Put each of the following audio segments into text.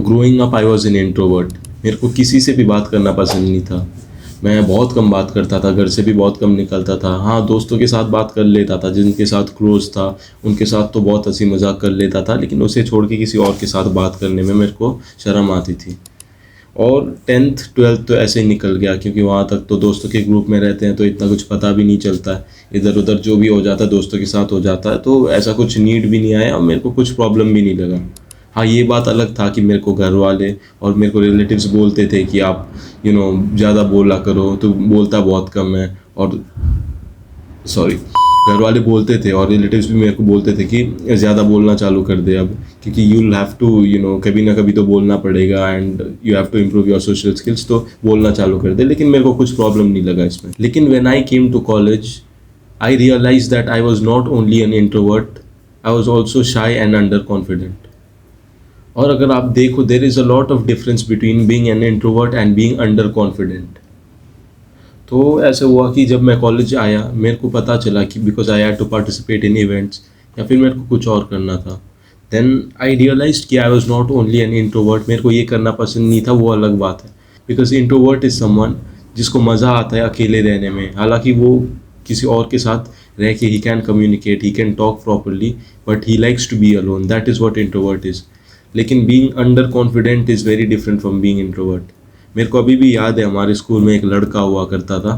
Growing up I was an introvert. मेरे को किसी से भी बात करना पसंद नहीं था। मैं बहुत कम बात करता था, घर से भी बहुत कम निकलता था। हाँ, दोस्तों के साथ बात कर लेता था, जिनके साथ क्लोज था उनके साथ तो बहुत हंसी मजाक कर लेता था, लेकिन उसे छोड़ के किसी और के साथ बात करने में मेरे को शर्म आती थी। और 10th 12th तो ऐसे ही निकल गया, क्योंकि वहाँ तक तो दोस्तों के ग्रुप में रहते हैं तो इतना कुछ पता भी नहीं चलता है। इधर उधर जो भी हो जाता है दोस्तों के साथ हो जाता है, तो ऐसा कुछ नीड भी नहीं आया और मेरे को कुछ प्रॉब्लम भी नहीं लगा। हाँ, ये बात अलग था कि मेरे को घर वाले और मेरे को रिलेटिव्स बोलते थे कि आप ज़्यादा बोला करो, तो बोलता बहुत कम है। और सॉरी, घर वाले बोलते थे और रिलेटिव्स भी मेरे को बोलते थे कि ज़्यादा बोलना चालू कर दे अब, क्योंकि यू विल हैव टू कभी ना कभी तो बोलना पड़ेगा and you have to improve your social skills, तो बोलना चालू कर दे। लेकिन मेरे को कुछ प्रॉब्लम नहीं लगा इसमें। लेकिन when I came to college I realize that I was not only an introvert, I was also shy and under confident. और अगर आप देखो, there is a lot of difference between being an introvert and being under confident. तो ऐसे हुआ कि जब मैं कॉलेज आया मेरे को पता चला कि because I had to participate in events या फिर मेरे को कुछ और करना था, देन आई रियलाइज कि आई was not only an introvert. मेरे को ये करना पसंद नहीं था, वो अलग बात है। बिकॉज इंट्रोवर्ट इज़ समवन जिसको मज़ा आता है अकेले रहने में। हालांकि वो किसी और के साथ रह के he can communicate, he can talk properly, but he likes to be alone. That is what introvert is. लेकिन being under confident is very different from being introvert. मेरे को अभी भी याद है, हमारे स्कूल में एक लड़का हुआ करता था।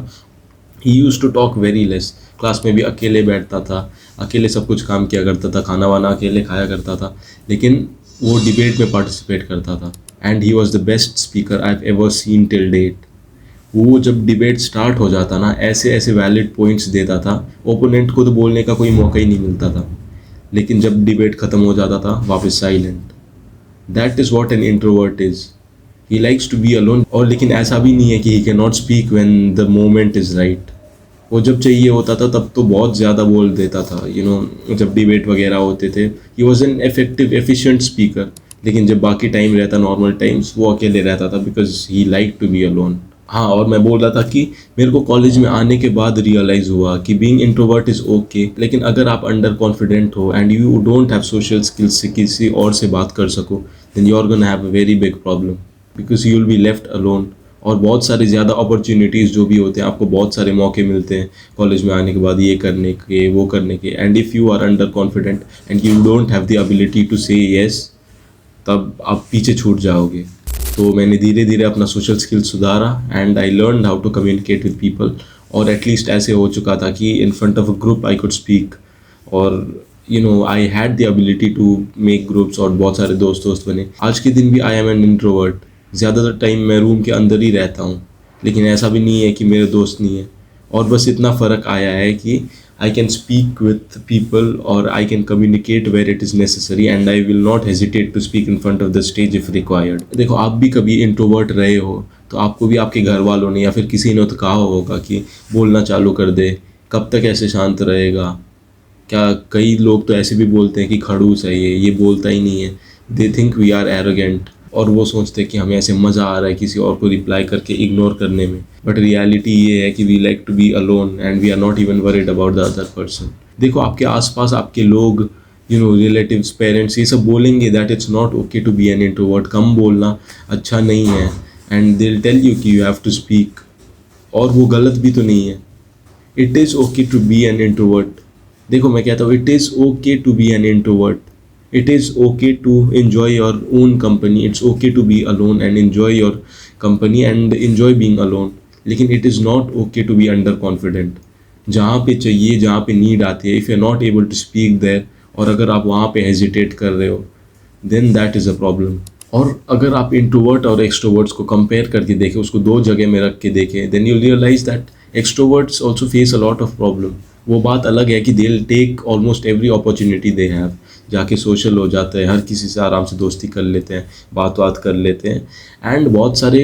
He use to talk very less. Class में भी अकेले बैठता था, अकेले सब कुछ काम किया करता था, खाना वाना अकेले खाया करता था, लेकिन वो डिबेट में पार्टिसिपेट करता था। And he was the best speaker I have ever seen till date. वो जब डिबेट स्टार्ट हो जाता ना, ऐसे ऐसे वैलिड पॉइंट्स देता था, ओपोनेंट को तो बोलने का कोई मौका ही नहीं मिलता था। लेकिन जब डिबेट ख़त्म हो जाता था वापस silent. That is what an introvert is. He likes to be alone. और लेकिन ऐसा भी नहीं है कि he can not speak when the moment is right. वो जब चाहिए होता था तब तो बहुत ज़्यादा बोल देता था। जब डिबेट वगैरह होते थे, he was an effective efficient speaker. लेकिन जब बाकी टाइम रहता, नॉर्मल टाइम्स, वो अकेले रहता था because he like to be alone. हाँ, और मैं बोल रहा था कि मेरे को कॉलेज में आने के बाद रियलाइज़ हुआ कि बीइंग इंट्रोवर्ट इज़ ओके, लेकिन अगर आप अंडर कॉन्फिडेंट हो and you don't have social skills से किसी और से बात कर सको, then you are gonna have a very big problem, because you will be left alone. और बहुत सारी ज़्यादा अपॉर्चुनिटीज़ जो भी होते हैं, आपको बहुत सारे मौके मिलते हैं कॉलेज में आने के बाद, ये करने के वो करने के। And if you are under confident and you don't have the ability to say yes, तब आप पीछे छूट जाओगे। तो मैंने धीरे धीरे अपना सोशल स्किल सुधारा and I learn how to communicate with people. और एटलीस्ट ऐसे हो चुका था कि in front of a group I could speak, और I had the ability to make groups और बहुत सारे दोस्त बने। आज के दिन भी आई एम एन इंट्रोवर्ट। ज़्यादातर टाइम मैं रूम के अंदर ही रहता हूँ, लेकिन ऐसा भी नहीं है कि मेरे दोस्त नहीं है। और बस इतना फ़र्क आया है कि I can speak with people और I can communicate where it is necessary and I will not hesitate to speak in front of the stage if required. देखो, आप भी कभी इंट्रोवर्ट रहे हो तो आपको भी आपके घर वालों ने या फिर किसी ने तो कहा होगा कि बोलना चालू कर दे, कब तक ऐसे शांत रहेगा। क्या कई लोग तो ऐसे भी बोलते हैं कि खड़ूस है ये बोलता ही नहीं है। They think we are arrogant, और वो सोचते हैं कि हमें ऐसे मज़ा आ रहा है किसी और को रिप्लाई करके इग्नोर करने में। बट रियलिटी ये है कि we like to be alone and we are not even worried about the other person. देखो, आपके आसपास आपके लोग, रिलेटिव्स, पेरेंट्स, ये सब बोलेंगे that it's not okay to be an introvert, कम बोलना अच्छा नहीं है, and they will tell you कि यू हैव टू स्पीक। और वो गलत भी तो नहीं है। It is okay to be an introvert. देखो, मैं कहता हूँ it is okay to be an introvert. It is okay to enjoy your own company. It's okay to be alone and enjoy your company and enjoy being alone. लेकिन it is not okay to be underconfident. जहाँ पे चाहिए, जहाँ पे need आती है, if you're not able to speak there, और अगर आप वहाँ पे hesitate कर रहे हो, then that is a problem. और अगर आप इंट्रोवर्ट और एक्सट्रोवर्ट्स को कंपेयर करके देखें, उसको दो जगह में रख के देखें, then you'll realize that extroverts also face a lot of problem. वो बात अलग है कि they'll take almost every opportunity they have, जाके सोशल हो जाते हैं, हर किसी से आराम से दोस्ती कर लेते हैं, बात कर लेते हैं, एंड बहुत सारे,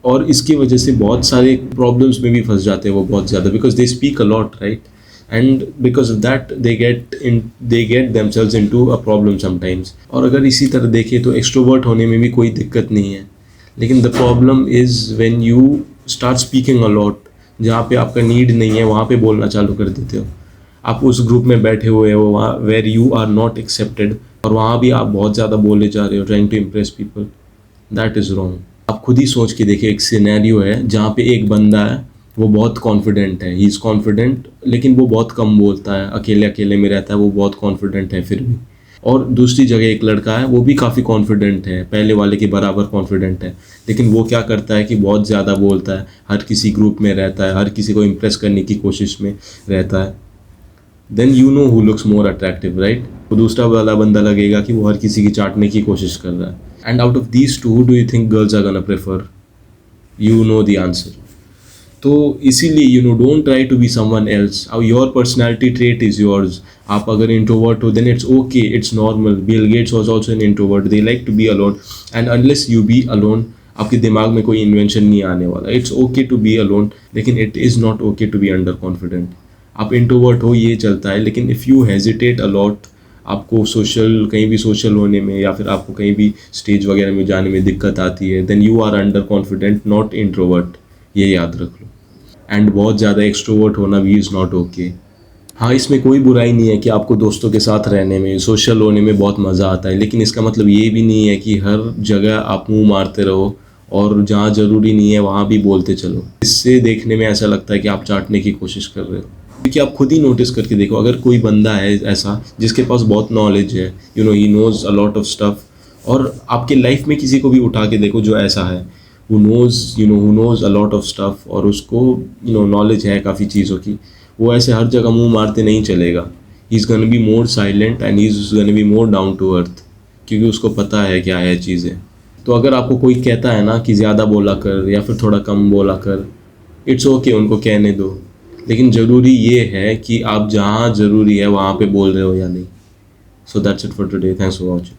और इसकी वजह से बहुत सारे प्रॉब्लम्स में भी फंस जाते हैं वो बहुत ज़्यादा, because they speak a lot, right, and because of that they get themselves into a problem sometimes. और अगर इसी तरह देखें तो एक्सट्रोवर्ट होने में भी कोई दिक्कत नहीं है, लेकिन the problem is when you start speaking a lot, जहाँ पे आपका नीड नहीं है वहाँ पे बोलना चालू कर देते हो। आप उस ग्रुप में बैठे हुए हो वहाँ where you are not accepted, और वहाँ भी आप बहुत ज़्यादा बोले जा रहे हो, trying to impress people, that is wrong. आप खुद ही सोच के देखिए, एक सिनेरियो है जहाँ पे एक बंदा है, वो बहुत कॉन्फिडेंट है, ही इज़ कॉन्फिडेंट, लेकिन वो बहुत कम बोलता है, अकेले अकेले में रहता है, वो बहुत कॉन्फिडेंट है फिर भी। और दूसरी जगह एक लड़का है, वो भी काफ़ी कॉन्फिडेंट है, पहले वाले के बराबर कॉन्फिडेंट है, लेकिन वो क्या करता है कि बहुत ज़्यादा बोलता है, हर किसी ग्रुप में रहता है, हर किसी को इम्प्रेस करने की कोशिश में रहता है। Then you know who looks more attractive, right? वो दूसरा वाला बंदा लगेगा कि वो हर किसी की चाटने की कोशिश कर रहा है। And out of these two, do you think girls are gonna prefer? You know the answer. तो इसीलिए don't try to be someone else. Your personality trait is yours. आप अगर इंट्रोवर्ट हो then it's okay, it's normal. Bill Gates was also an introvert, they like to be alone, and unless you be alone, आपके दिमाग में कोई invention नहीं आने वाला। It's okay to be alone, लेकिन it is not okay to be under confident. आप introvert हो ये चलता है, लेकिन इफ़ यू हेजिटेट अलॉट, आपको सोशल, कहीं भी सोशल होने में या फिर आपको कहीं भी स्टेज वगैरह में जाने में दिक्कत आती है, then you are under confident, not introvert. ये याद रख लो। एंड बहुत ज़्यादा एक्सट्रोवर्ट होना भी इज़ नॉट ओके। हाँ, इसमें कोई बुराई नहीं है कि आपको दोस्तों के साथ रहने में, सोशल होने में बहुत मज़ा आता है, लेकिन इसका मतलब ये भी नहीं है कि हर जगह आप मुंह मारते रहो और जहाँ ज़रूरी नहीं है वहाँ भी बोलते चलो। इससे देखने में ऐसा लगता है कि आप चाटने की कोशिश कर रहे हो। क्योंकि आप खुद ही नोटिस करके देखो, अगर कोई बंदा है ऐसा जिसके पास बहुत नॉलेज है, he knows a lot of stuff, और आपके लाइफ में किसी को भी उठा के देखो जो ऐसा है, who knows a lot of stuff, और उसको नॉलेज है काफ़ी चीज़ों की, वो ऐसे हर जगह मुंह मारते नहीं चलेगा। He is gonna be more silent and he is gonna be more down to earth, क्योंकि उसको पता है क्या है चीज़ें। तो अगर आपको कोई कहता है ना कि ज़्यादा बोला कर या फिर थोड़ा कम बोला कर, इट्स ओके, उनको कहने दो, लेकिन ज़रूरी ये है कि आप जहाँ ज़रूरी है वहाँ पे बोल रहे हो या नहीं। So that's it for today, thanks for watching.